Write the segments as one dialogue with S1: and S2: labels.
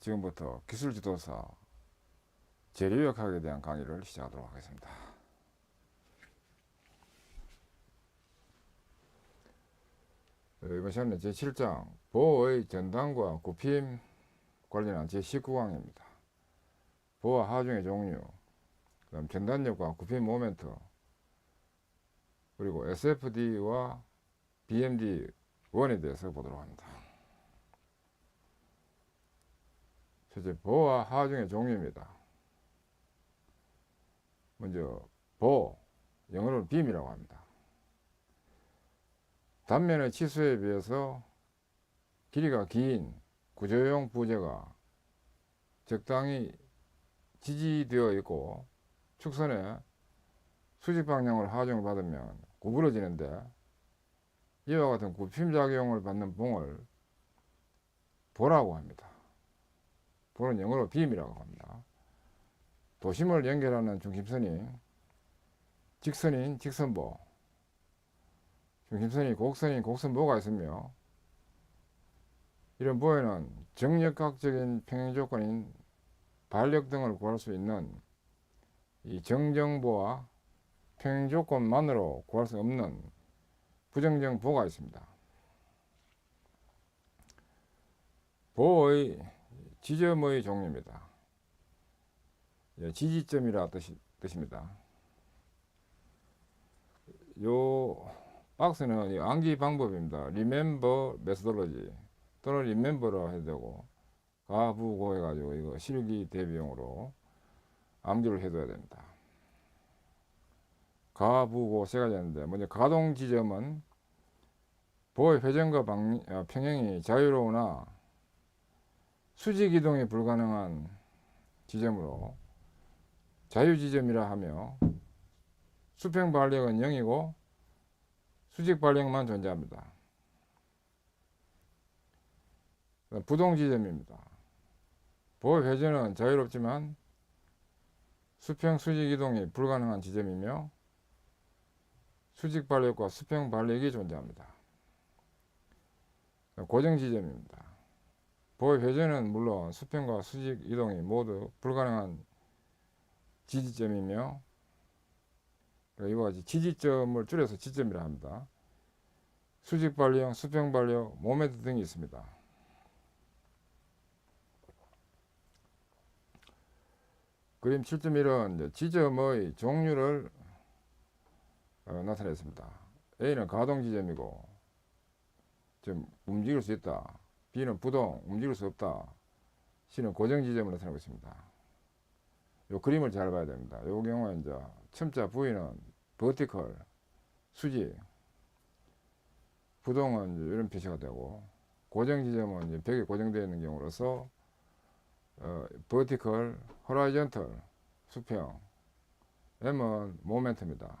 S1: 지금부터 기술지도사 재료역학에 대한 강의를 시작하도록 하겠습니다. 이번 시간은 제7장 보호의 전단과 굽힘 관련한 제19강입니다. 보호와 하중의 종류, 그다음 전단력과 굽힘 모멘트, 그리고 SFD와 BMD1에 대해서 보도록 합니다. 첫째, 보호와 하중의 종류입니다. 먼저 보호, 영어로는 빔이라고 합니다. 단면의 치수에 비해서 길이가 긴 구조용 부재가 적당히 지지되어 있고 축선에 수직 방향으로 하중을 받으면 구부러지는데, 이와 같은 굽힘작용을 받는 봉을 보라고 합니다. 보는 영어로 빔이라고 합니다. 도심을 연결하는 중심선이 직선인 직선보, 중심선이 곡선인 곡선보가 있으며, 이런 보에는 정역학적인 평행 조건인 반력 등을 구할 수 있는 이 정정보와 평행 조건만으로 구할 수 없는 부정정보가 있습니다. 보의 지점의 종류입니다. 지지점이라 뜻입니다. 요 박스는 암기 방법입니다. Remember methodology 또는 Remember라 해도 되고, 가부고 해가지고 이거 실기 대비용으로 암기를 해둬야 됩니다. 가부고 세 가지 있는데, 먼저 가동 지점은 보의 회전과 평행이 자유로우나 수직 이동이 불가능한 지점으로 자유지점이라 하며, 수평 반력은 0이고 수직 반력만 존재합니다. 부동 지점입니다. 보의 회전은 자유롭지만 수평 수직 이동이 불가능한 지점이며, 수직 반력과 수평 반력이 존재합니다. 고정 지점입니다. 보의 회전은 물론 수평과 수직 이동이 모두 불가능한 지지점이며, 이와 같이 지지점을 줄여서 지점이라 합니다. 수직 반력, 수평 반력, 모멘트 등이 있습니다. 그림 7.1은 지점의 종류를 나타냈습니다. A는 가동 지점이고 좀 움직일 수 있다. B는 부동, 움직일 수 없다. C는 고정 지점을 나타내고 있습니다. 이 그림을 잘 봐야 됩니다. 이 경우에 이제 첨자 V는 버티컬, 수직, 부동은 이제 이런 표시가 되고, 고정 지점은 이제 벽에 고정되어 있는 경우로서 버티컬, 호라이전털, 수평, M은 모멘트입니다.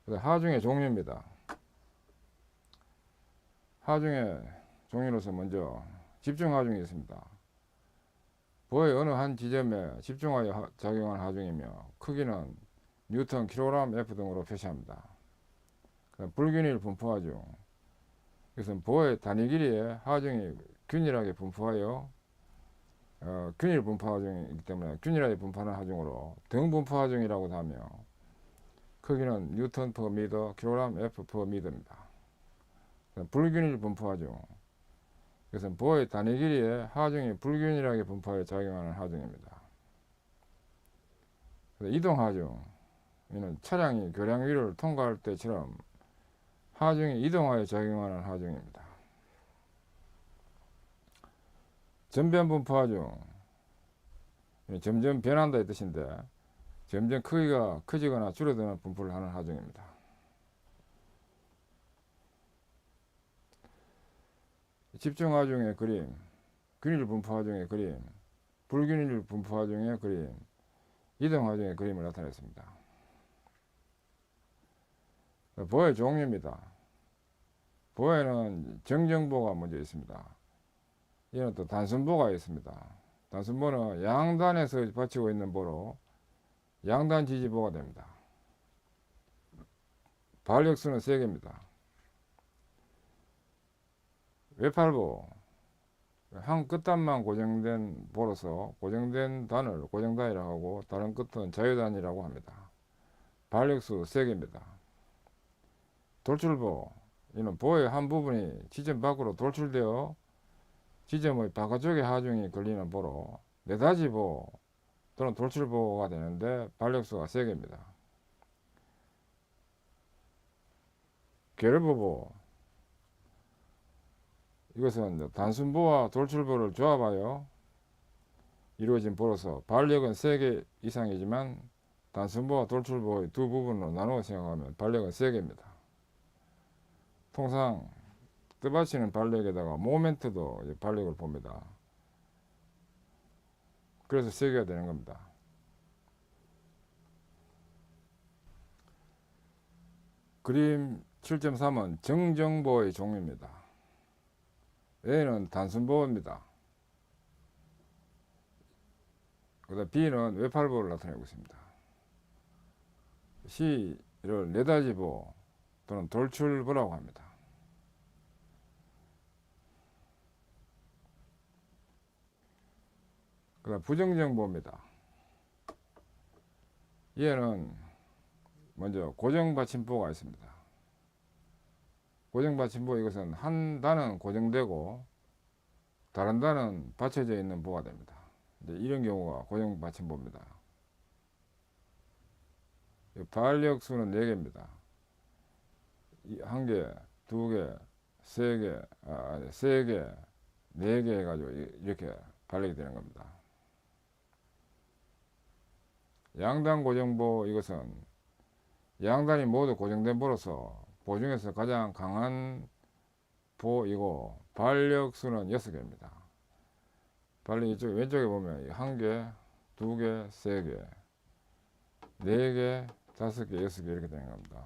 S1: 하중의 종류입니다. 하중의 종류로서 먼저 집중 하중이 있습니다. 보의 어느 한 지점에 집중하여 작용한 하중이며, 크기는 뉴턴, 킬로그램, F 등으로 표시합니다. 불균일 분포 하중, 이것은 보의 단위 길이의 하중이 균일하게 분포하여 균일 분포 하중이기 때문에 균일하게 분포하는 하중으로 등분포 하중이라고도 하며, 크기는 뉴턴 퍼 미터, 킬로그램 F 퍼 미터입니다. 불균일 분포 하중, 이것은 보의 단위 길이의 하중이 불균일하게 분포하여 작용하는 하중입니다. 이동 하중, 이는 차량이 교량 위를 통과할 때처럼 하중이 이동하여 작용하는 하중입니다. 전변 분포 하중, 점점 변한다 이 뜻인데, 점점 크기가 커지거나 줄어드는 분포를 하는 하중입니다. 집중 하중의 그림, 균일 분포 하중의 그림, 불균일 분포 하중의 그림, 이동 하중의 그림을 나타냈습니다. 보의 종류입니다. 보에는 정정보가 먼저 있습니다. 이는 또 단순보가 있습니다. 단순보는 양단에서 받치고 있는 보로 양단 지지보가 됩니다. 반력수는 3개입니다. 외팔보, 한 끝단만 고정된 보로서 고정된 단을 고정단이라고 하고 다른 끝은 자유단이라고 합니다. 발력수 3개입니다. 돌출보, 이는 보의 한 부분이 지점 밖으로 돌출되어 지점의 바깥쪽에 하중이 걸리는 보로 네다지보 또는 돌출보가 되는데 발력수가 3개입니다. 결보보, 이것은 단순보와 돌출보를 조합하여 이루어진 보로서 발력은 3개 이상이지만 단순보와 돌출보의 두 부분으로 나누어 생각하면 발력은 3개입니다. 통상 뜻받치는 발력에다가 모멘트도 발력을 봅니다. 그래서 3개가 되는 겁니다. 그림 7.3은 정정보의 종류입니다. A는 단순보입니다. 그 다음 B는 외팔보를 나타내고 있습니다. C를 네다지보 또는 돌출보라고 합니다. 그 다음 부정정보입니다. 얘는 먼저 고정받침보가 있습니다. 고정받침보, 이것은 한 단은 고정되고 다른 단은 받쳐져 있는 보가 됩니다. 이런 경우가 고정받침보입니다. 발력수는 4개입니다. 1개, 2개, 3개, 3개, 4개 해가지고 이렇게 발력이 되는 겁니다. 양단 고정보, 이것은 양단이 모두 고정된 보로서 보 중에서 가장 강한 보이고 발력수는 6개입니다. 발력 이쪽 왼쪽에 보면 1개, 2개, 3개, 4개, 5개, 6개 이렇게 되는 겁니다.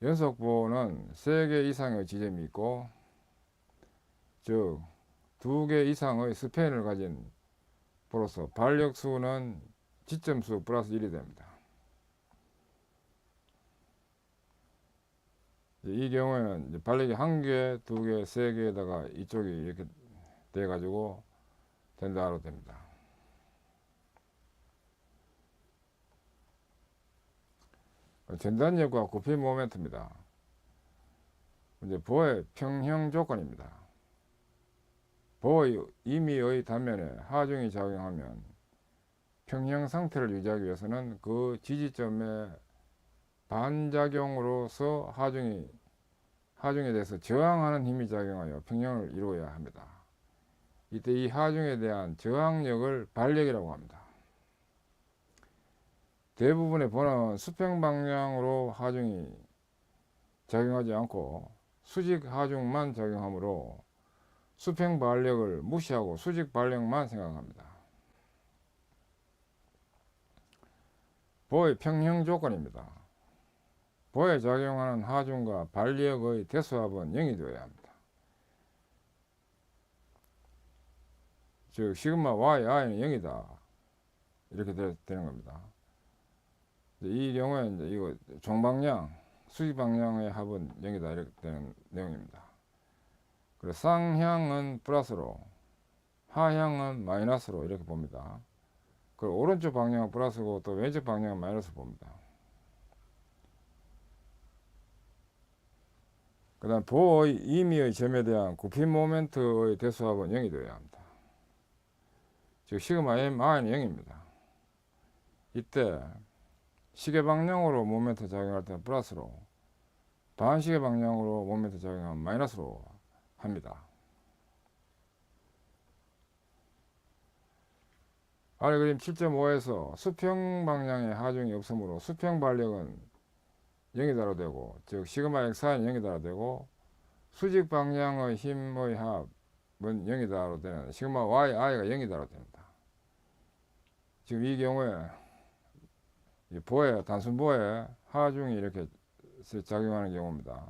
S1: 연속보는 3개 이상의 지점이 있고, 즉 2개 이상의 스팬을 가진 보로서 발력수는 지점수 플러스 1이 됩니다. 이 경우에는 발력이 1개, 2개, 3개에다가 이쪽이 이렇게 돼 가지고 된다로 됩니다. 전단력과 굽힘 모멘트입니다. 이제 보의 평형 조건입니다. 보의 임의의 단면에 하중이 작용하면 평형 상태를 유지하기 위해서는 그 지지점의 반작용으로서 하중에 대해서 저항하는 힘이 작용하여 평형을 이루어야 합니다. 이때 이 하중에 대한 저항력을 발력이라고 합니다. 대부분의 보는 수평 방향으로 하중이 작용하지 않고 수직 하중만 작용하므로 수평 발력을 무시하고 수직 발력만 생각합니다. 보의 평형 조건입니다. 보에 작용하는 하중과 발력의 대수합은 0이 되어야 합니다. 즉 시그마 y, i는 0이다 이렇게 되는 겁니다. 이 경우에 이제 이거 종방향, 수직 방향의 합은 0이다 이렇게 되는 내용입니다. 그래서 상향은 플러스로, 하향은 마이너스로 이렇게 봅니다. 그리고 오른쪽 방향은 플러스고 또 왼쪽 방향은 마이너스로 봅니다. 그 다음 보의 임의의 점에 대한 굽힘 모멘트의 대수합은 0이 되어야 합니다. 즉 시그마 m i는 0입니다. 이때 시계 방향으로 모멘트 작용할 때는 플러스로, 반시계 방향으로 모멘트 작용하면 마이너스로 합니다. 아래 그림 7.5에서 수평 방향의 하중이 없으므로 수평 발력은 0이다로 되고, 즉 시그마 x는 0이다로 되고, 수직 방향의 힘의 합은 0이다로 되는 시그마 y, i가 0이다로 됩니다. 지금 이 경우에 단순보에 하중이 이렇게 작용하는 경우입니다.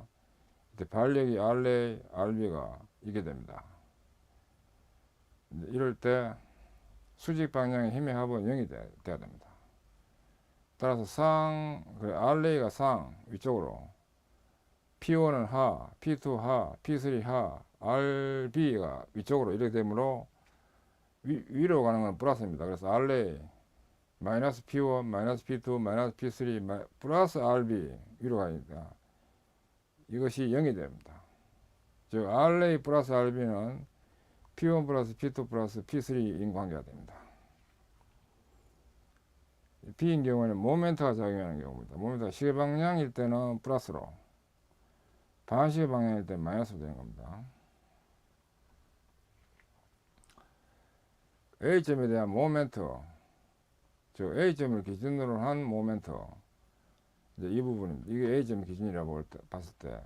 S1: 이때 발력이 RA, RB가 이게 됩니다. 이럴 때 수직 방향의 힘의 합은 0이 돼야 됩니다. 따라서 RA가 상 위쪽으로, P1은 하, P2 하, P3 하, RB가 위쪽으로 이렇게 되므로 위로 가는 건 플러스입니다. 그래서 RA 마이너스 P1 마이너스 P2 마이너스 P3 플러스 RB 위로 가니까 이것이 0이 됩니다. 즉 RA 플러스 RB는 P1 플러스 P2 플러스 P3인 관계가 됩니다. B인 경우에는 모멘트가 작용하는 경우입니다. 모멘트가 시계 방향일 때는 플러스로, 반시계 방향일 때 마이너스로 되는 겁니다. A점에 대한 모멘트, 즉 A점을 기준으로 한 모멘트, 이제 이 부분입니다. 이게 A점 기준이라고 봤을 때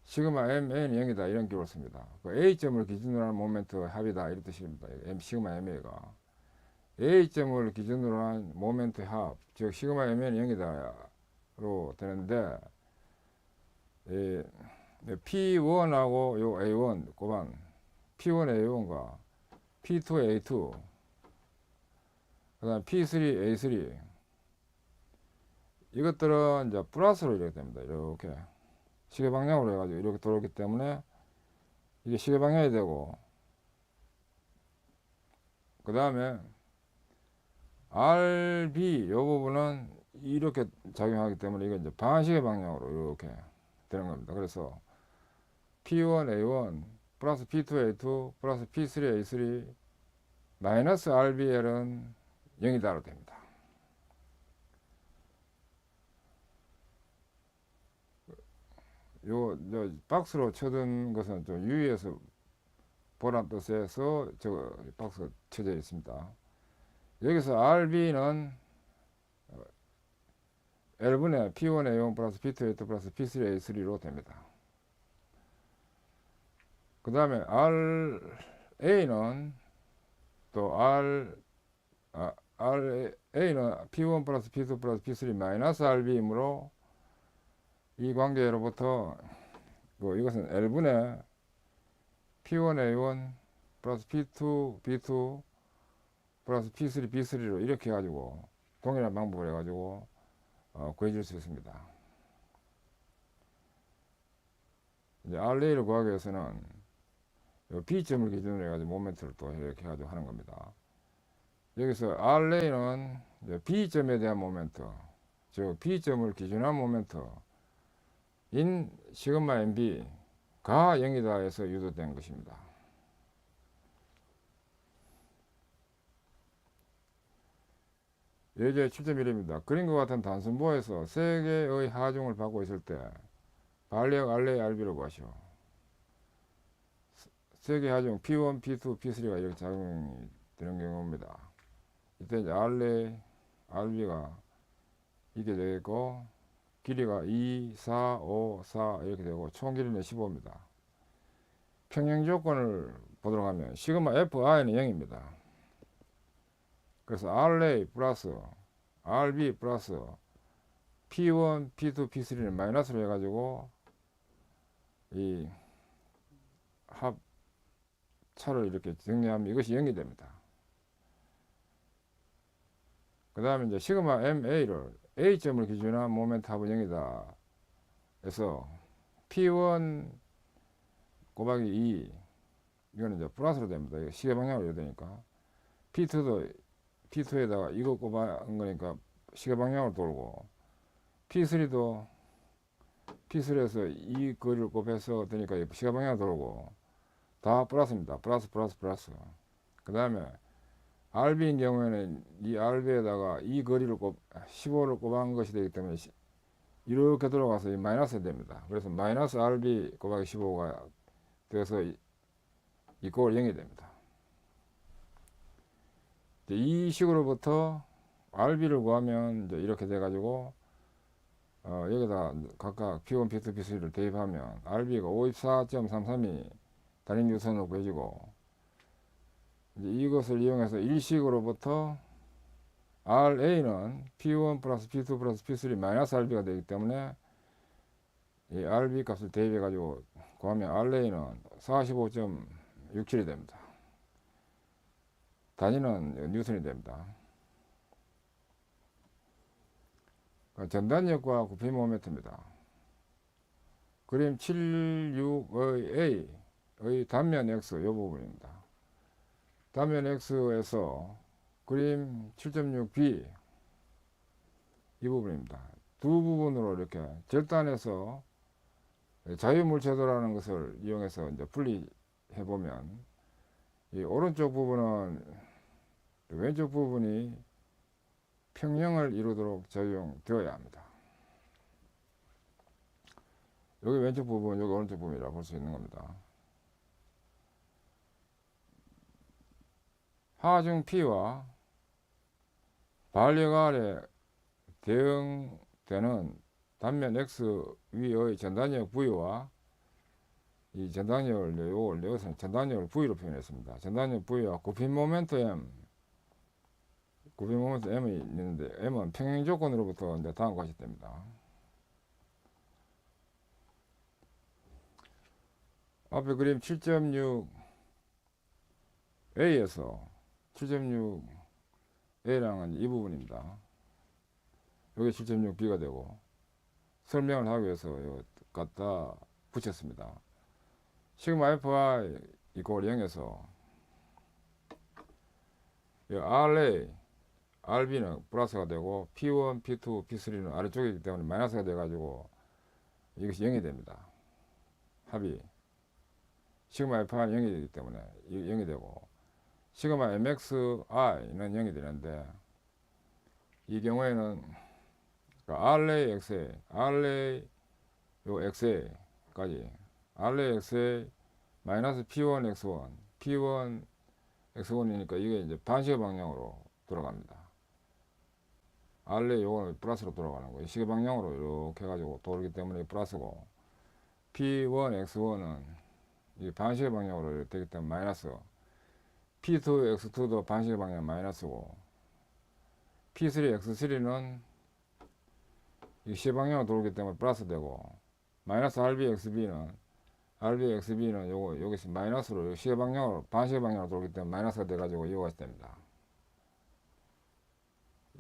S1: 시그마 MA는 0이다 이런 기호를 씁니다. 그 A점을 기준으로 한 모멘트 합이다 이런 뜻입니다. 시그마 MA가 A점을 기준으로 한 모멘트 합, 즉 시그마 MA는 0이다로 되는데, P1하고 요 A1 곱한 P1 A1과 P2 A2 그 다음 P3 A3 이것들은 이제 플러스로 이렇게 됩니다. 이렇게 시계 방향으로 해가지고 이렇게 돌기 때문에 이게 시계 방향이 되고, 그 다음에 RB 요 부분은 이렇게 작용하기 때문에 이게 이제 반시계 방향으로 이렇게 되는 겁니다. 그래서 P1 A1 플러스 P2 A2 플러스 P3 A3 마이너스 RBL은 0이다로 됩니다. 요 박스로 쳐둔 것은 좀 유의해서 보란 뜻에서 저 박스가 쳐져 있습니다. 여기서 RB는 L분의 P1 A1 플러스 P2 A2 플러스 P3 A3로 됩니다. 그 다음에 RA는 또 RA는 P1 플러스 P2 플러스 P3 마이너스 RB이므로 이 관계로부터 이것은 L분의 P1 A1 플러스 P2 B2 플러스 P3 B3로 이렇게 해가지고 동일한 방법을 해가지고 구해줄 수 있습니다. 이제 RA를 구하기 위해서는 B점을 기준으로 해가지고 모멘트를 또 이렇게 해가지고 하는 겁니다. 여기서 RA는 B점에 대한 모멘트, 즉 B점을 기준한 모멘트 인 시그마 MB가 0이다 해서 유도된 것입니다. 예제 7.1입니다. 그림과 같은 단순보에서 3개의 하중을 받고 있을 때 반력 RA, RB를 구하시오. 3개 하중 P1, P2, P3가 이렇게 작용이 되는 경우입니다. 이때 이제 RA, RB가 이게 되겠고, 길이가 2, 4, 5, 4 이렇게 되고 총 길이는 15입니다. 평행 조건을 보도록 하면 시그마 FI는 0입니다. 그래서 RA 플러스 RB 플러스 P1, P2, P3는 마이너스로 해가지고 이 합차를 이렇게 정리하면 이것이 0이 됩니다. 그 다음에 이제 시그마 MA를 A점을 기준한 모멘트 합은 0이다 해서 P1 곱하기 2 이거는 이제 플러스로 됩니다. 이거 시계 방향으로 해야 되니까 P2에다가 이거 곱한 거니까 시계 방향으로 돌고, P3도 P3에서 이 거리를 곱해서 되니까 시계 방향으로 돌고 다 플러스입니다. 플러스. 그 다음에 RB인 경우에는 이 RB에다가 이 거리를 15를 곱한 것이 되기 때문에 이렇게 들어가서 이 마이너스 됩니다. 그래서 마이너스 RB 곱하기 15가 돼서 이 꼴 0이 됩니다. 이 식으로부터 RB를 구하면 이제 이렇게 돼가지고 여기다 각각 P1, P2, P3를 대입하면 RB가 54.332 단위 뉴턴으로 구해지고, 이제 이것을 이용해서 일식으로부터 RA는 P1 플러스 P2 플러스 P3 마이너스 RB가 되기 때문에 이 RB 값을 대입해 가지고 구하면 RA는 45.67이 됩니다. 단위는 뉴턴이 됩니다. 전단력과 구피 모멘트입니다. 그림 76의 A 단면 X 이 부분입니다. 단면 X에서 그림 7.6B 이 부분입니다. 두 부분으로 이렇게 절단해서 자유물체도라는 것을 이용해서 이제 분리해 보면 이 오른쪽 부분은 왼쪽 부분이 평형을 이루도록 적용되어야 합니다. 여기 왼쪽 부분, 여기 오른쪽 부분이라 볼 수 있는 겁니다. 하중 P와 반력 아래 대응되는 단면 X 위의 전단력 V와 이 전단력을 여기서는 전단력을 V로 표현했습니다. 전단력 V와 굽힌 모멘트 M, 굽힌 모멘트 M이 있는데 M은 평행 조건으로부터 이제 다음과 같이 됩니다. 앞에 그림 7.6A에서 7.6A랑은 이 부분입니다. 여기 7.6B가 되고 설명을 하기 위해서 이거 갖다 붙였습니다. 시그마 FI 이꼴 0에서 RA, RB는 플러스가 되고 P1, P2, P3는 아래쪽이기 때문에 마이너스가 돼가지고 이것이 0이 됩니다. 합이 시그마 FI는 0이 되기 때문에 0이 되고 시그마 MXI는 0이 되는데 이 경우에는 RA, XA, RA 요 XA까지 RA, XA 마이너스 P1, X1, P1, X1이니까 이게 이제 반시계 방향으로 돌아갑니다. RA 요거는 플러스로 돌아가는 거예요. 시계 방향으로 이렇게 해가지고 돌기 때문에 플러스고 P1, X1은 이 반시계 방향으로 되기 때문에 마이너스. P2, X2도 반시계 방향 마이너스고 P3, X3는 이 시계 방향으로 돌기 때문에 플러스 되고 마이너스 RB, XB는 요거 여기서 마이너스로 시계 방향으로 반시계 방향으로 돌기 때문에 마이너스가 돼가지고 이거가 됩니다.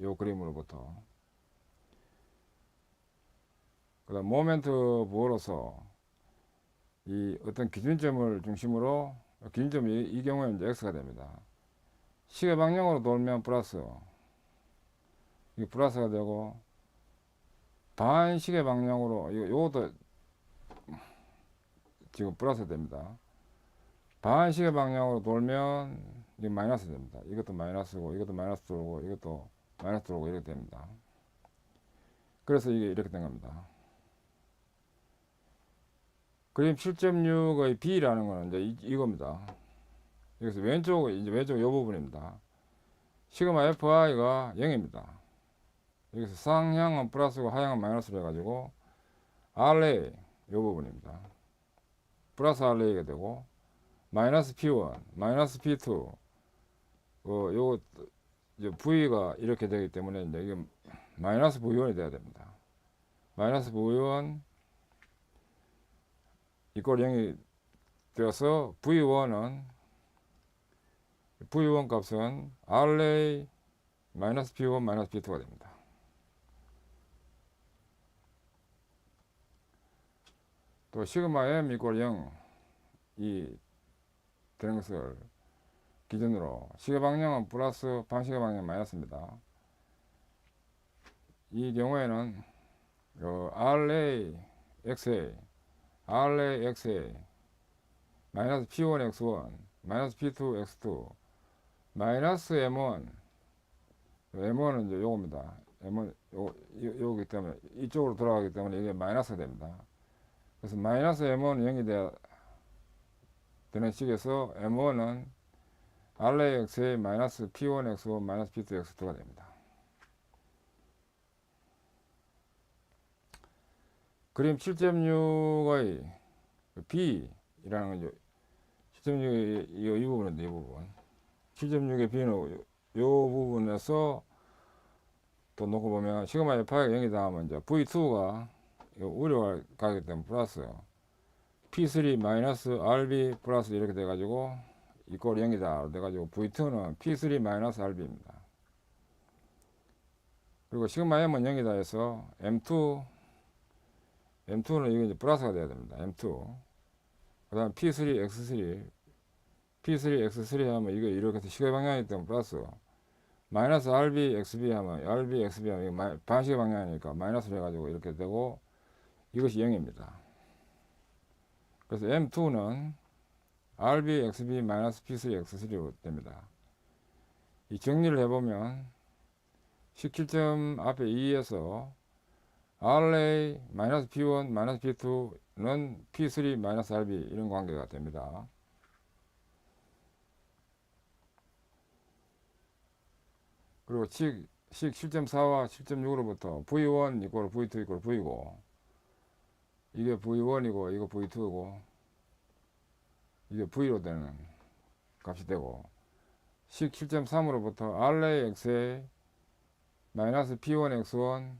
S1: 요 그림으로부터 그다음 모멘트 부호로서 이 어떤 기준점을 중심으로 기준점이 이 경우에는 이제 X가 됩니다. 시계 방향으로 돌면 플러스, 이게 플러스가 되고 반시계 방향으로 요것도 지금 플러스 됩니다. 반시계 방향으로 돌면 이게 마이너스 됩니다. 이것도 마이너스고 이것도 마이너스 들어오고 이것도 마이너스 들어오고 이렇게 됩니다. 그래서 이게 이렇게 된 겁니다. 그림 7.6의 B라는 거는 이제 이겁니다. 여기서 왼쪽 요 부분입니다. 시그마 FI가 0입니다. 여기서 상향은 플러스고 하향은 마이너스로 해가지고 RA 요 부분입니다. 플러스 RA가 되고 마이너스 P1, 마이너스 P2 요거 이제 V가 이렇게 되기 때문에 이제 이게 마이너스 V1이 돼야 됩니다. 마이너스 V1 이꼴 0이 되어서 V1 값은 RA 마이너스 P1 마이너스 P2가 됩니다. 또 시그마 M 이꼴 0이 되는 것을 기준으로 시계 방향은 플러스 반시계 방향은 마이너스입니다. 이 경우에는 RA, XA, RA, XA 마이너스 P1, X1 마이너스 P2, X2 마이너스 M1 M1은 이제 요겁니다. M1 요거기 때문에 이쪽으로 돌아가기 때문에 이게 마이너스가 됩니다. 그래서 마이너스 M1 0이 되는 식에서 M1은 RA, XA 마이너스 P1, X1 마이너스 P2, X2가 됩니다. 그림 7.6의 B이라는 거죠. 7.6의 이 부분인데 이 부분 7.6의 B는 요 부분에서 또 놓고 보면 시그마 FI가 0이다 하면 이제 V2가 우려가 가기 때문에 플러스 P3 마이너스 RB 플러스 이렇게 돼가지고 이꼴 0이다 돼가지고 V2는 P3 마이너스 RB입니다. 그리고 시그마 M은 0이다 해서 M2는 이게 이제 플러스가 돼야 됩니다. M2 그 다음 P3, X3, P3, X3 하면 이거 이렇게 해서 시계 방향이기 때문에 플러스, 마이너스 RB, XB 하면, RB, XB 하면 이거 반시계 방향이니까 마이너스를 해가지고 이렇게 되고, 이것이 0입니다. 그래서 M2는 RB, XB, 마이너스 P3, X3로 됩니다. 이 정리를 해보면, 17점 앞에 2에서 RA, 마이너스 P1, 마이너스 P2는 P3, 마이너스 RB 이런 관계가 됩니다. 그리고 식 7.4와 7.6으로부터 V1 이꼴 V2 이꼴 V고, 이게 V1이고 이거 V2고 이게 V로 되는 값이 되고, 식 7.3으로부터 RA XA 마이너스 P1 X1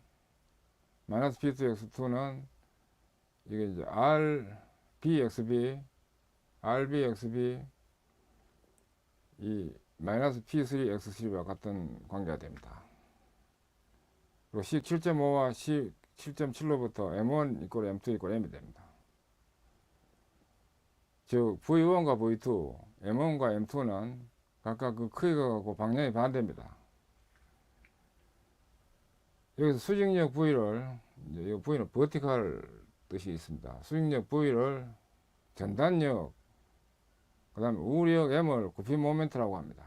S1: 마이너스 P2 X2는 이게 이제 RB XB RB XB 이 마이너스 P3 X3와 같은 관계가 됩니다. 그리고 식 7.5와 식 7.7로부터 M1 이꼴 M2 이꼴 M이 됩니다. 즉 V1과 V2, M1과 M2는 각각 그 크기가 같고 방향이 반대입니다. 여기서 수직력 V를, 이제 이 V는 버티컬 뜻이 있습니다. 수직력 V를 전단력, 그 다음에 우력 M을 굽힘 모멘트라고 합니다.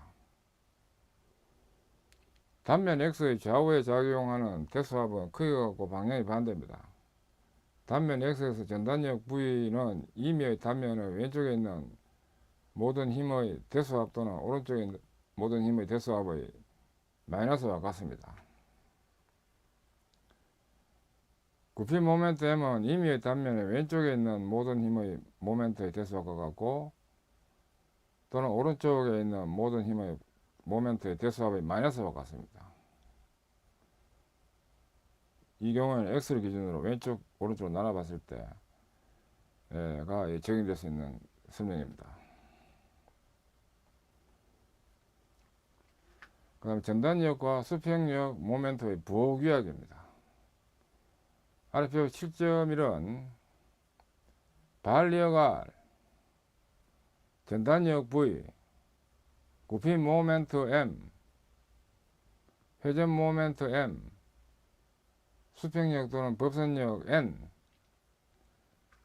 S1: 단면 X의 좌우에 작용하는 대수합은 크기가 같고 방향이 반대입니다. 단면 X에서 전단력 V는 임의의 단면의 왼쪽에 있는 모든 힘의 대수합 또는 오른쪽에 있는 모든 힘의 대수합의 마이너스와 같습니다. 굽힘 모멘트 M은 임의의 단면의 왼쪽에 있는 모든 힘의 모멘트의 대수합과 같고, 또는 오른쪽에 있는 모든 힘의 모멘트의 대수합의 마이너스와 같습니다. 이 경우에는 X를 기준으로 왼쪽 오른쪽으로 나눠봤을 때가 적용될 수 있는 설명입니다. 그 다음에 전단력과 수평력 모멘트의 부호규약입니다. 아래표 7.1은 반력 R, 전단력 V, 굽힘 모멘트 M, 회전 모멘트 M, 수평력 또는 법선력 N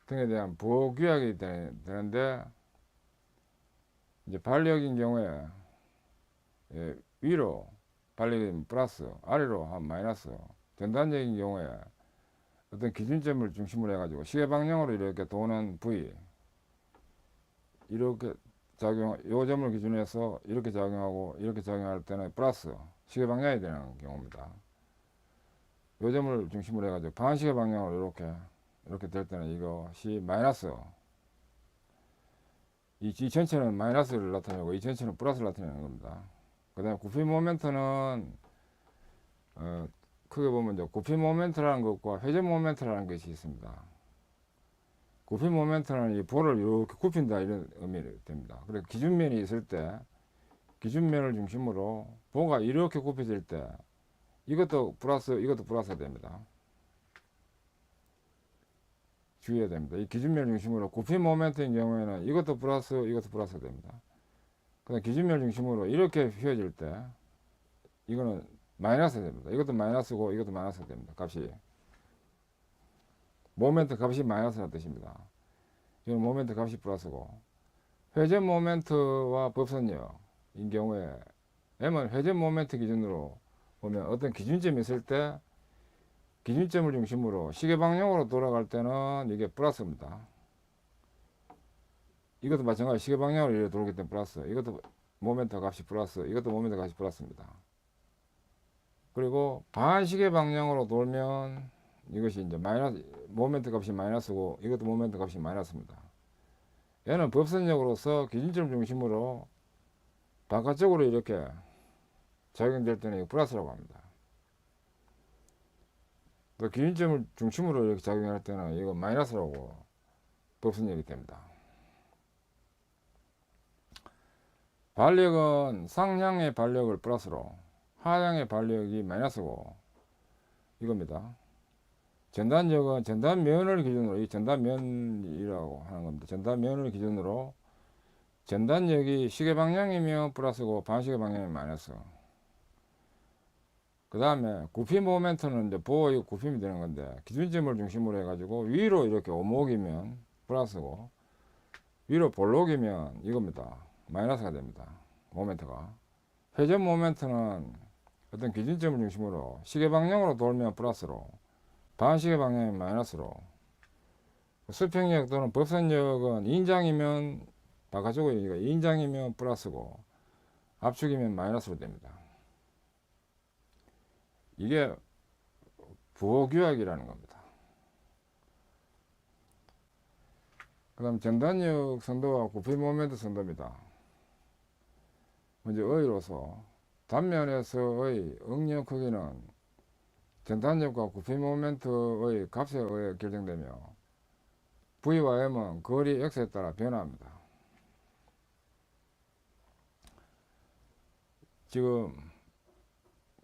S1: 등에 대한 부호규약이 되는데, 이제 반력인 경우에 위로 반력이 플러스, 아래로 한 마이너스, 전단력인 경우에 어떤 기준점을 중심으로 해가지고 시계 방향으로 이렇게 도는 V, 이렇게 요 점을 기준해서 이렇게 작용하고 이렇게 작용할 때는 플러스 시계 방향이 되는 경우입니다. 요 점을 중심으로 해가지고 반시계 방향으로 이렇게 될 때는 이것이 마이너스, 이 전체는 마이너스를 나타내고 이 전체는 플러스를 나타내는 겁니다. 그 다음에 굽힘 모멘트는 크게 보면 이제 굽힘 모멘트라는 것과 회전 모멘트라는 것이 있습니다. 굽힘 모멘트는 이 볼을 이렇게 굽힌다 이런 의미가 됩니다. 그래서 기준면이 있을 때 기준면을 중심으로 보가 이렇게 굽혀질 때 이것도 플러스가 됩니다. 주의해야 됩니다. 이 기준면을 중심으로 굽힘 모멘트인 경우에는 이것도 플러스가 됩니다. 그다음 기준면을 중심으로 이렇게 휘어질 때 이거는 마이너스 됩니다. 이것도 마이너스고 이것도 마이너스 됩니다. 값이 모멘트 값이 마이너스라는 뜻입니다. 이건 모멘트 값이 플러스고, 회전 모멘트와 법선력인 경우에 M은 회전 모멘트 기준으로 보면 어떤 기준점이 있을 때 기준점을 중심으로 시계 방향으로 돌아갈 때는 이게 플러스입니다. 이것도 마찬가지 시계 방향으로 이렇게 돌기 때문에 플러스, 이것도 모멘트 값이 플러스, 이것도 모멘트 값이 플러스입니다. 그리고 반시계 방향으로 돌면 이것이 이제 모멘트 값이 마이너스고 이것도 모멘트 값이 마이너스입니다. 얘는 법선력으로서 기준점 중심으로 바깥쪽으로 이렇게 작용될 때는 이거 플러스라고 합니다. 또 기준점을 중심으로 이렇게 작용할 때는 이거 마이너스라고 법선력이 됩니다. 반력은 상향의 반력을 플러스로 하향의 반력이 마이너스고 이겁니다. 전단력은 전단면을 기준으로, 이 전단면이라고 하는 겁니다. 전단면을 기준으로 전단력이 시계 방향이면 플러스고 반시계 방향이면 마이너스. 그 다음에 굽힘 모멘트는 이제 보호의 굽힘이 되는 건데, 기준점을 중심으로 해가지고 위로 이렇게 오목이면 플러스고 위로 볼록이면 이겁니다. 마이너스가 됩니다. 모멘트가. 회전 모멘트는 어떤 기준점을 중심으로 시계 방향으로 돌면 플러스로, 반시계 방향이면 마이너스로, 수평력 또는 법선력은 인장이면 바깥쪽으로 인장이면 플러스고 압축이면 마이너스로 됩니다. 이게 부호규약이라는 겁니다. 그 다음 전단력 선도와 굽힘 모멘트 선도입니다. 먼저 의로서 단면에서의 응력 크기는 전단력과 굽힘 모멘트의 값에 의해 결정되며 V와 M은 거리 X에 따라 변화합니다. 지금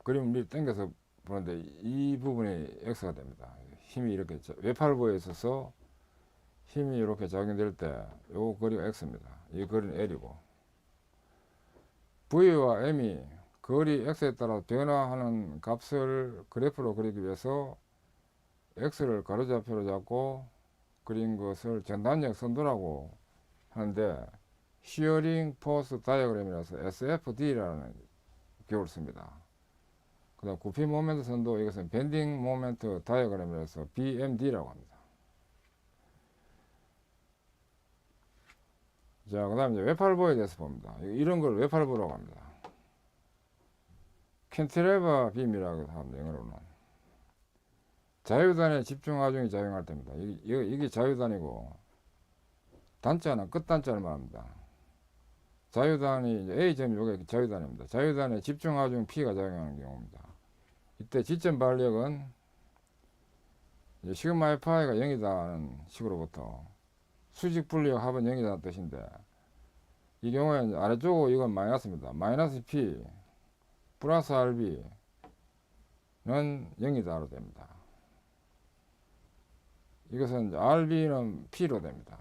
S1: 그림을 미리 당겨서 보는데 이 부분이 X가 됩니다. 힘이 이렇게 외팔부에 있어서 힘이 이렇게 작용될 때 요 거리가 X입니다. 이 거리는 L이고, V와 M이 거리 X에 따라 변화하는 값을 그래프로 그리기 위해서 X를 가로좌표로 잡고 그린 것을 전단력 선도라고 하는데, 시어링 포스 다이어그램이라서 SFD라는 기호를 씁니다. 그 다음 굽힘 모멘트 선도, 이것은 밴딩 모멘트 다이어그램이라서 BMD라고 합니다. 자, 그 다음 이제 외팔부에 대해서 봅니다. 이런 걸 외팔부라고 합니다. 캔티레버 빔이라고 합니다. 영어로는. 자유단의 집중 하중이 작용할 때입니다. 이게 자유단이고, 단자는 끝단자를 말합니다. 자유단이 이제 A점이 요게 자유단입니다. 자유단의 집중 하중 P가 작용하는 경우입니다. 이때 지점 발력은 시그마 Fi가 0이다는 식으로부터 수직 분력 합은 0이다는 뜻인데, 이 경우에 아래쪽으로 이건 마이너스입니다. 마이너스 P 플러스 RB는 0이다로 됩니다. 이것은 RB는 P로 됩니다.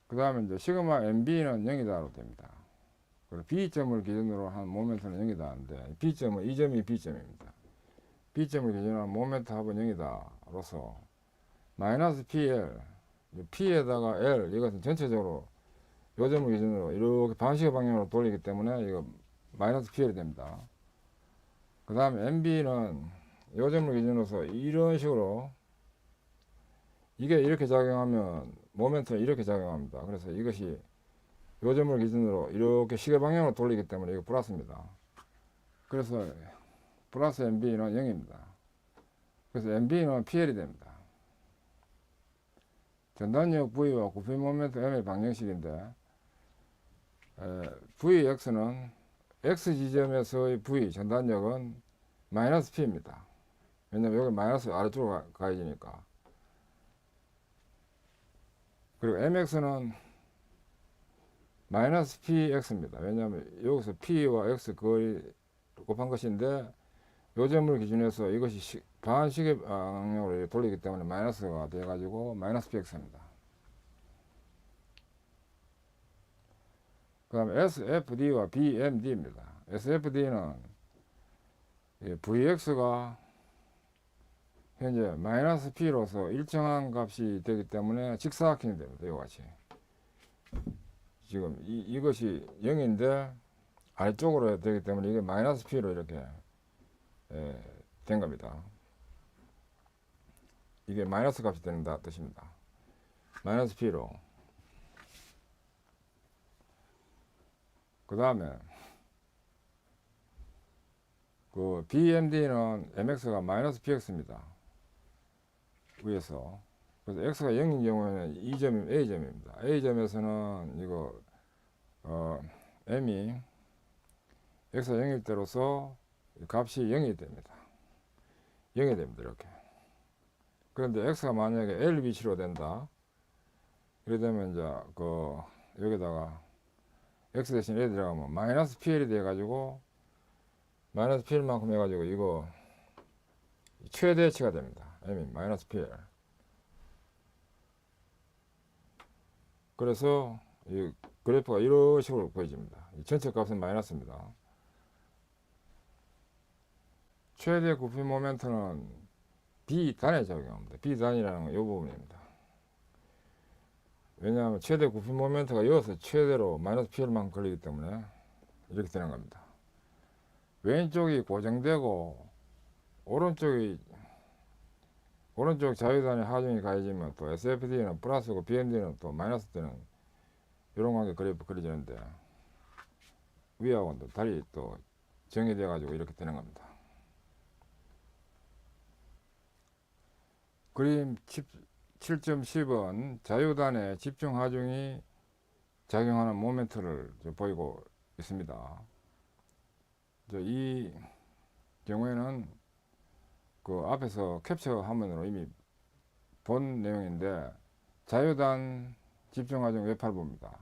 S1: 그 다음에 이제 시그마 MB는 0이다로 됩니다. 그리고 B점을 기준으로 한 모멘트는 0이다 하는데, B점은 이 점이 B점입니다. B점을 기준으로 한 모멘트 합은 0이다로서 마이너스 PL, P에다가 L, 이것은 전체적으로 요 점을 기준으로 이렇게 반시계 방향으로 돌리기 때문에 이거 마이너스 PL이 됩니다. 그 다음에 MB는 요 점을 기준으로서 이런 식으로, 이게 이렇게 작용하면 모멘트는 이렇게 작용합니다. 그래서 이것이 요 점을 기준으로 이렇게 시계 방향으로 돌리기 때문에 이거 플러스입니다. 그래서 플러스 MB는 0입니다. 그래서 MB는 PL이 됩니다. 전단력 V와 굽힘 모멘트 M의 방정식인데, VX는 X 지점에서의 V 전단력은 마이너스 P입니다. 왜냐면 여기 마이너스 아래쪽으로 가야지니까. 그리고 MX는 마이너스 PX입니다. 왜냐하면 여기서 P와 X 거리 곱한 것인데, 요 점을 기준해서 이것이 반시계 방향으로 돌리기 때문에 마이너스가 돼가지고 마이너스 PX입니다. 그 다음에 SFD와 BMD입니다. SFD는 VX가 현재 마이너스 P로서 일정한 값이 되기 때문에 직사각형이 됩니다. 이와 같이. 지금 이것이 0인데 아래쪽으로 되기 때문에 이게 마이너스 P로 이렇게 된 겁니다. 이게 마이너스 값이 된다 뜻입니다. 마이너스 P로. 그 다음에 그 BMD는 MX가 마이너스 PX입니다. 위에서. 그래서 X가 0인 경우에는 이 점이 A점입니다. A점에서는 이거 M이 X가 0일 때로서 값이 0이 됩니다. 0이 됩니다. 이렇게. 그런데 X가 만약에 L 위치로 된다. 이래 되면 이제 여기다가 X 대신 L 들어가면 마이너스 PL이 돼가지고 마이너스 P만큼 해가지고 이거 최대치가 됩니다. M이 마이너스 P. 그래서 이 그래프가 이런 식으로 보여집니다. 이 전체 값은 마이너스입니다. 최대 구피 모멘트는 B단에 적용합니다. B단이라는 건 이 부분입니다. 왜냐하면 최대 구피 모멘트가 여기서 최대로 마이너스 P만큼 걸리기 때문에 이렇게 되는 겁니다. 왼쪽이 고정되고 오른쪽 자유단의 하중이 가해지면 또 SFD는 플러스고 BMD는 또 마이너스 되는 이런 관계 그래프 그려지는데 위하고는 또 달리 또 정의돼 가지고 이렇게 되는 겁니다. 그림 7.10은 자유단의 집중 하중이 작용하는 모멘트를 보이고 있습니다. 이 경우에는 그 앞에서 캡처 화면으로 이미 본 내용인데 자유단 집중하중 외팔부입니다.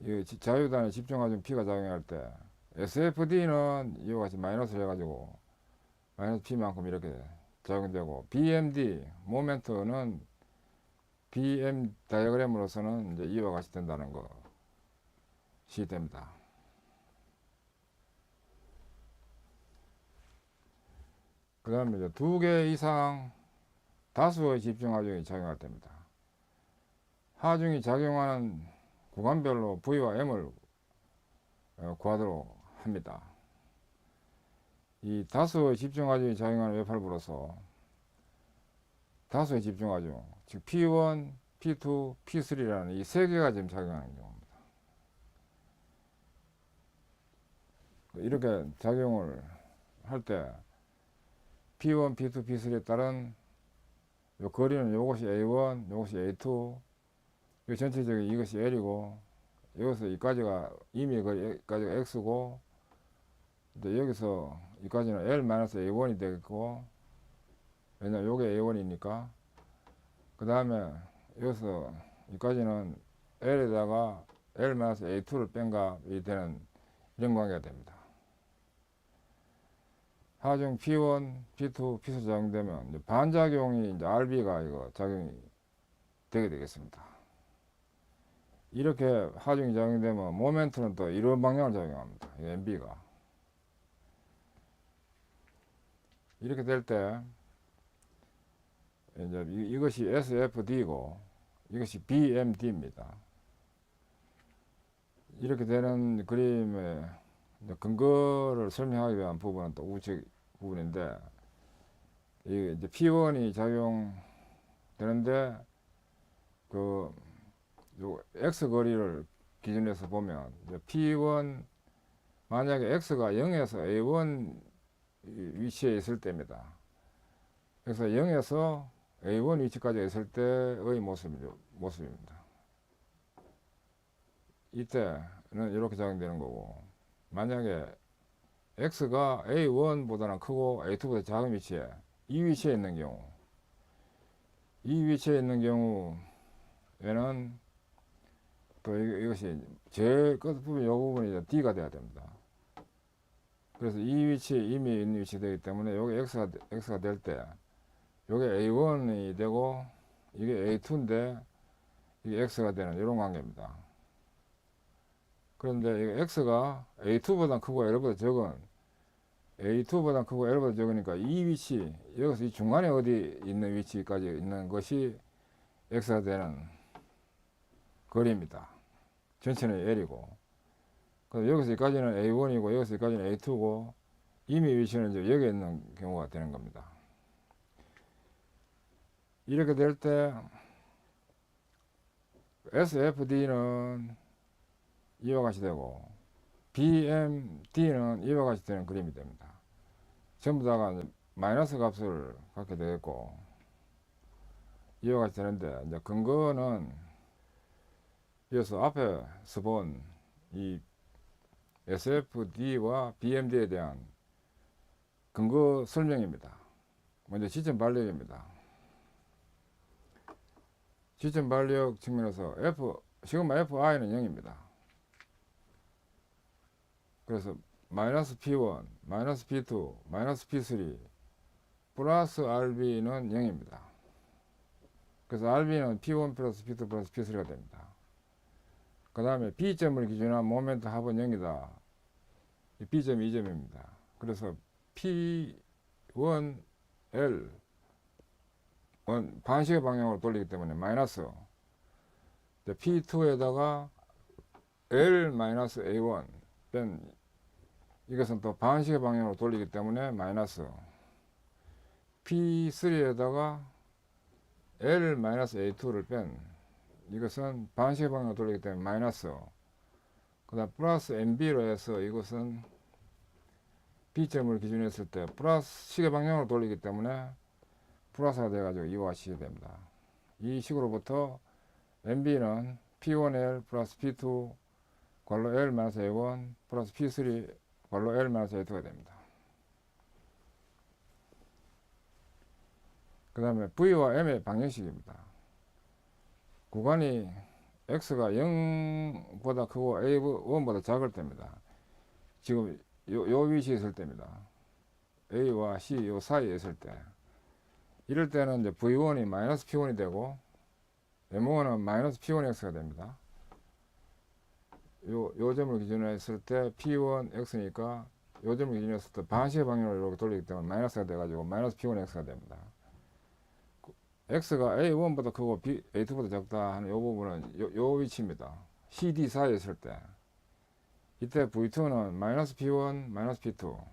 S1: 이 자유단의 집중하중 P가 작용할 때 SFD는 이와 같이 마이너스를 해가지고 마이너스 P만큼 이렇게 작용되고 BMD 모멘트는 BM 다이어그램으로서는 이제 이와 같이 된다는 것이 됩니다. 그 다음에 이제 2개 이상 다수의 집중 하중이 작용할 때입니다. 하중이 작용하는 구간별로 V와 M을 구하도록 합니다. 이 다수의 집중 하중이 작용하는 외팔부로서 다수의 집중 하중, 즉 P1, P2, P3라는 이 세 개가 지금 작용하는 경우입니다. 이렇게 작용을 할 때 P1, P2, P3에 따른 요 거리는 요것이 A1, 요것이 A2, 이 전체적인 이것이 L이고 여기서 이까지가 이미 거기까지가 X고 근데 여기서 이까지는 L-A1이 되겠고 왜냐면 요게 A1이니까 그 다음에 여기서 이까지는 L에다가 L-A2를 뺀 값이 되는 이런 관계가 됩니다. 하중 P1, P2, P3 작용되면 이제 반작용이 이제 RB가 이거 작용이 되게 되겠습니다. 이렇게 하중이 작용되면 모멘트는 또 이런 방향을 작용합니다. MB가 이렇게 될 때 이제 이것이 SFD고 이것이 BMD입니다. 이렇게 되는 그림의 근거를 설명하기 위한 부분은 또 우측 부분인데 이게 이제 P1이 작용되는데 그 요 X 거리를 기준해서 보면 이제 P1 만약에 X가 0에서 A1 위치에 있을 때입니다. 그래서 0에서 A1 위치까지 있을 때의 모습입니다. 이때는 이렇게 작용되는 거고 만약에 X가 A1보다는 크고 A2보다 작은 위치에 이 위치에 있는 경우 에는 또 이것이 제일 끝부분 이 부분이 이제 D가 돼야 됩니다. 그래서 이 위치에 이미 있는 위치 되기 때문에 여기 X가 될 때 여기 A1이 되고 이게 A2인데 이게 X가 되는 이런 관계입니다. 그런데 이 X가 A2보다 크고 L보다 적은 A2보다 크고 L보다 적으니까 이 위치 여기서 이 중간에 어디 있는 위치까지 있는 것이 X가 되는 거리입니다. 전체는 L이고 그래서 여기서 여기까지는 A1이고 여기서 여기까지는 A2고 이미 위치는 이제 여기에 있는 경우가 되는 겁니다. 이렇게 될 때 SFD는 이와 같이 되고 BMD는 이와 같이 되는 그림이 됩니다. 전부 다가 마이너스 값을 갖게 되겠고 이와 같이 되는데 이제 근거는 여기서 앞에서 본 이 SFD와 BMD에 대한 근거 설명입니다. 먼저 지점 반력입니다. 지점 반력 측면에서 시그마 FI는 0입니다. 그래서 마이너스 P1, 마이너스 P2, 마이너스 P3 플러스 RB는 0입니다. 그래서 RB는 P1 플러스 P2 플러스 P3가 됩니다. 그 다음에 B점을 기준한 모멘트 합은 0이다. B점이 2점입니다. 그래서 P1L 반시계 방향으로 돌리기 때문에 마이너스 P2에다가 L-A1 뺀 이것은 또 반시계 방향으로 돌리기 때문에 마이너스 P3에다가 L-A2를 뺀 이것은 반시계 방향으로 돌리기 때문에 마이너스 그 다음 플러스 MB로 해서 이것은 B점을 기준으로 했을 때 플러스 시계 방향으로 돌리기 때문에 플러스가 돼가지고 이와 같이 됩니다. 이 식으로부터 MB는 P1L 플러스 P2 괄로 L-A1 플러스 P3 괄로 L-A2가 됩니다. 그 다음에 V와 M의 방정식입니다. 구간이 X가 0보다 크고 A1보다 작을 때입니다. 지금 요 위치에 있을 때입니다. A와 C 요 사이에 있을 때. 이럴 때는 이제 V1이 마이너스 P1이 되고 M1은 마이너스 P1X가 됩니다. 요 점을 기준으로 했을 때 P1X니까 요 점을 기준으로 했을 때 반시계 방향으로 이렇게 돌리기 때문에 마이너스가 돼가지고 마이너스 P1X가 됩니다. X가 A1보다 크고 A2보다 작다 하는 요 부분은 요 위치입니다. CD 사이에 있을 때 이때 V2는 마이너스 P1 마이너스 P2 또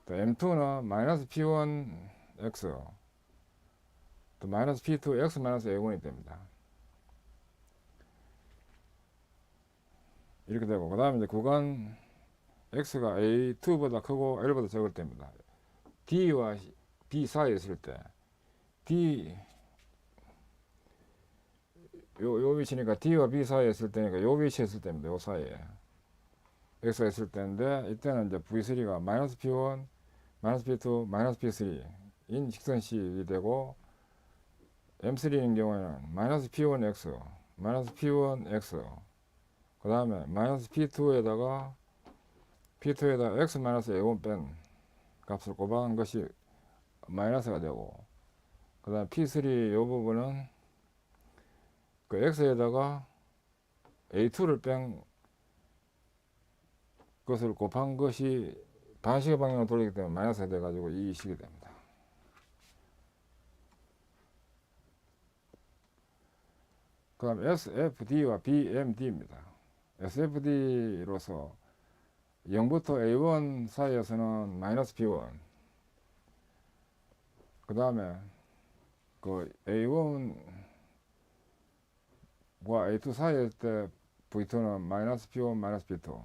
S1: M2는 마이너스 P1X 또 마이너스 P2 X 마이너스 A1이 됩니다. 이렇게 되고 그 다음에 이제 구간 X가 A2보다 크고 L보다 적을 때입니다. D와 B 사이에 있을 때 D 요 위치니까 D와 B 사이에 있을 때니까 요 위치에 있을 때입니다. 요 사이에 X가 있을 때인데 이때는 이제 V3가 마이너스 P1 마이너스 P2 마이너스 P3 인 직선식이 되고 M3인 경우에는 마이너스 P1X 마이너스 P1X 그 다음에 마이너스 P2에다가 X 마이너스 A1 뺀 값을 곱한 것이 마이너스가 되고 그 다음 P3 요 부분은 그 X에다가 A2를 뺀 것을 곱한 것이 반시계 방향으로 돌리기 때문에 마이너스가 돼가지고 이 식이 됩니다. 그 다음 SFD와 BMD입니다. SFD로서 0부터 A1 사이에서는 마이너스 P1 그 다음에 그 A1과 A2 사이일 때 V2는 마이너스 P1 마이너스 P2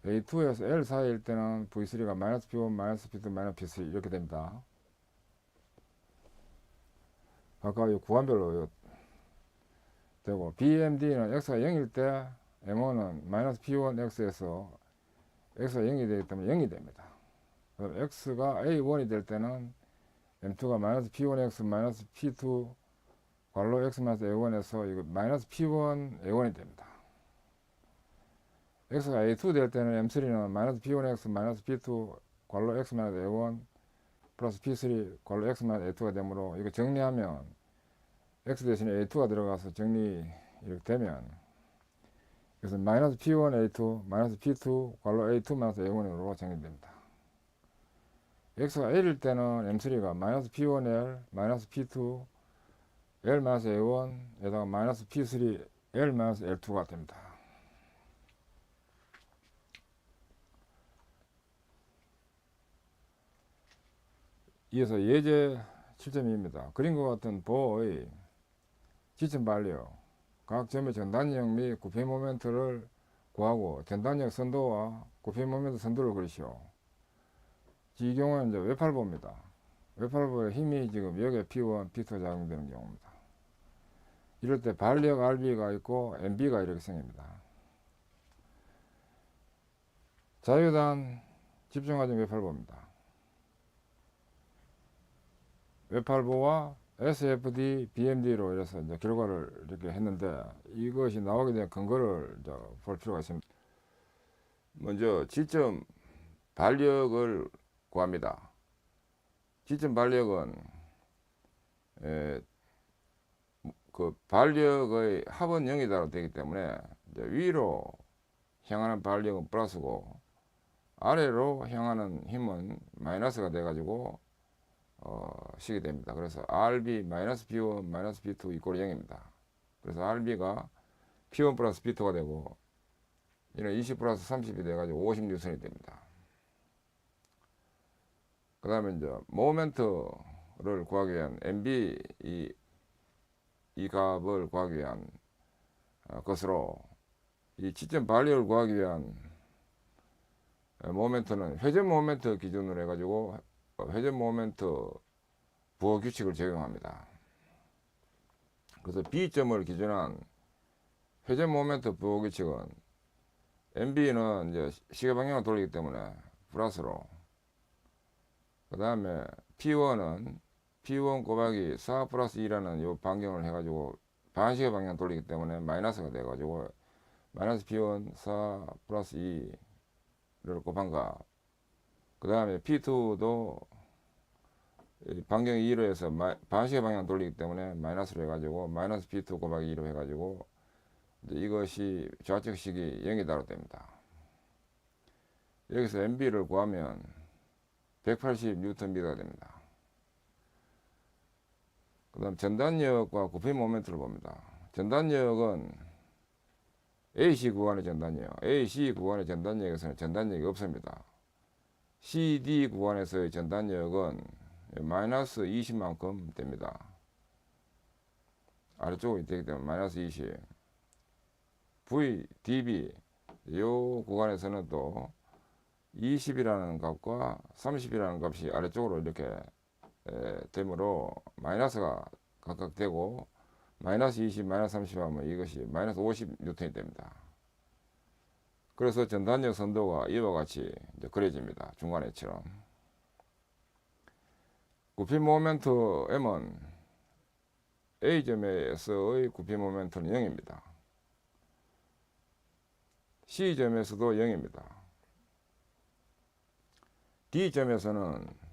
S1: A2에서 L 사이일 때는 V3가 마이너스 P1 마이너스 P2 마이너스 P3 이렇게 됩니다. 아까 이 구간별로 되고 BMD는 X가 0일 때 M1은 마이너스 P1 X에서 X가 0이 되기 때문에 0이 됩니다. 그럼 X가 A1이 될 때는 M2가 마이너스 P1 X 마이너스 P2 괄로 X 마이너스 A1에서 이거 마이너스 P1 A1이 됩니다. X가 A2 될 때는 M3는 마이너스 P1 X 마이너스 P2 괄로 X 마이너스 A1 플러스 P3 괄로 X 마이너스 A2가 되므로 이거 정리하면 X 대신에 A2가 들어가서 정리 이렇게 되면 그래서 마이너스 P1 A2 마이너스 P2 괄로 A2 마이너스 A1으로 정리됩니다. X가 L일 때는 M3가 마이너스 P1 L 마이너스 P2 L 마이너스 A1에다가 마이너스 P3 L 마이너스 L2가 됩니다. 이어서 예제 7.2입니다. 그림과 같은 보의 지점 반려 각 점의 전단력 및 구피 모멘트를 구하고 전단력 선도와 구피 모멘트 선도를 그리시오. 이 경우는 이제 외팔보입니다. 외팔보의 힘이 지금 여기에 P1, P2 작용되는 경우입니다. 이럴 때 반력 RB가 있고 MB가 이렇게 생깁니다. 자유단 집중화정 외팔보입니다. 외팔보와 SFD, BMD로 이래서 이제 결과를 이렇게 했는데 이것이 나오게 된 근거를 이제 볼 필요가 있습니다. 먼저 지점 반력을 구합니다. 지점 반력은 그 반력의 합은 0이다로 되기 때문에 이제 위로 향하는 반력은 플러스고 아래로 향하는 힘은 마이너스가 돼 가지고 식이 됩니다. 그래서 RB 마이너스 B1 마이너스 B2 이꼴 0입니다. 그래서 RB가 P1 플러스 B2가 되고 이는 20 플러스 30이 돼 가지고 50뉴턴이 됩니다. 그 다음에 이제 모멘트를 구하기 위한 MB 이 값을 구하기 위한 것으로 이 지점 반력을 구하기 위한 모멘트는 회전 모멘트 기준으로 해가지고 회전 모멘트 부호 규칙을 적용합니다. 그래서 B점을 기준한 회전 모멘트 부호 규칙은 MB는 이제 시계 방향을 돌리기 때문에 플러스로, 그 다음에 P1은 P1 곱하기 4 플러스 2라는 요 반경을 해가지고 반시계 방향 돌리기 때문에 마이너스가 돼가지고 마이너스 P1 4 플러스 2를 곱한 값. 그 다음에 P2도 반경이 2로 해서 반시계 방향 돌리기 때문에 마이너스로 해가지고 마이너스 P2 곱하기 2로 해가지고 이것이 좌측 식이 0이다로 됩니다. 여기서 MB를 구하면 180Nm가 됩니다. 그 다음 전단력과 구피 모멘트를 봅니다. 전단력은 AC 구간의 전단력, AC 구간의 전단력에서는 전단력이 없습니다. CD 구간에서의 전단력은 마이너스 20만큼 됩니다. 아래쪽으로 되기 때문에 마이너스 20. V, DB 이 구간에서는 또 20이라는 값과 30이라는 값이 아래쪽으로 이렇게 되므로 마이너스가 각각 되고 마이너스 20, 마이너스 30 하면 이것이 마이너스 50N이 됩니다. 그래서 전단력 선도가 이와 같이 이제 그려집니다. 중간에처럼. 구피 모멘트 M은 A점에서의 구피 모멘트는 0입니다. C점에서도 0입니다. D점에서는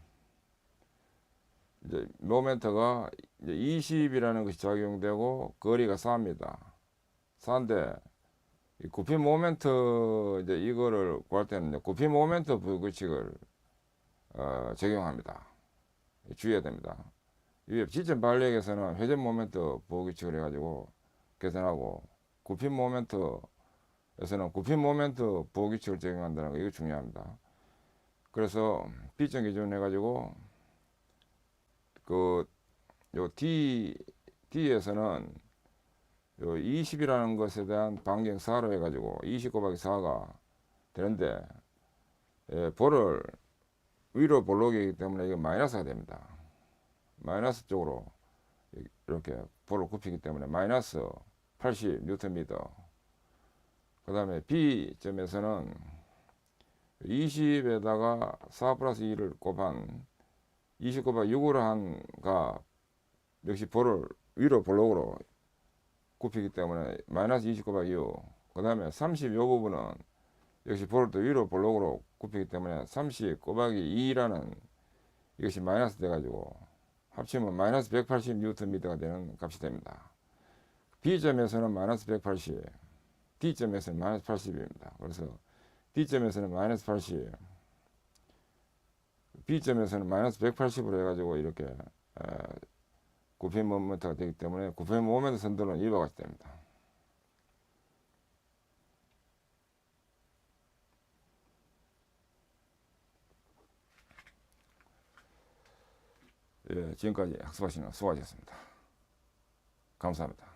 S1: 이제 모멘트가 이제 20이라는 것이 작용되고 거리가 4입니다. 4인데 이 구피 모멘트 이제 이거를 구할 때는 구피 모멘트 부규칙을 적용합니다. 주의해야 됩니다. 이 지점 반력에서는 회전 모멘트 부규칙을 해가지고 계산하고 구피 모멘트에서는 구피 모멘트 부규칙을 적용한다는 거 이거 중요합니다. 그래서 B점 기준 해가지고 요 D에서는 요 20이라는 것에 대한 반경 4로 해가지고 20 곱하기 4가 되는데 볼을 위로 볼록이기 때문에 이거 마이너스가 됩니다. 마이너스 쪽으로 이렇게 볼을 굽히기 때문에 마이너스 80Nm. 그 다음에 B점에서는 20에다가 4 플러스 2를 곱한 20 곱하기 6으로 한 값 역시 볼을 위로 볼록으로 굽히기 때문에 마이너스 20 곱하기 6. 그 다음에 30 요 부분은 역시 볼을 또 위로 볼록으로 굽히기 때문에 30 곱하기 2라는 이것이 마이너스 돼가지고 합치면 마이너스 180Nm가 되는 값이 됩니다. B점에서는 마이너스 180, D점에서는 마이너스 80입니다. 그래서 D점에서는 마이너스 80, B점에서는 마이너스 180으로 해가지고 이렇게 구피 모멘트가 되기 때문에 구피 모멘트 선도는 이와 같이 됩니다. 예, 지금까지 학습하시는 수고하셨습니다. 감사합니다.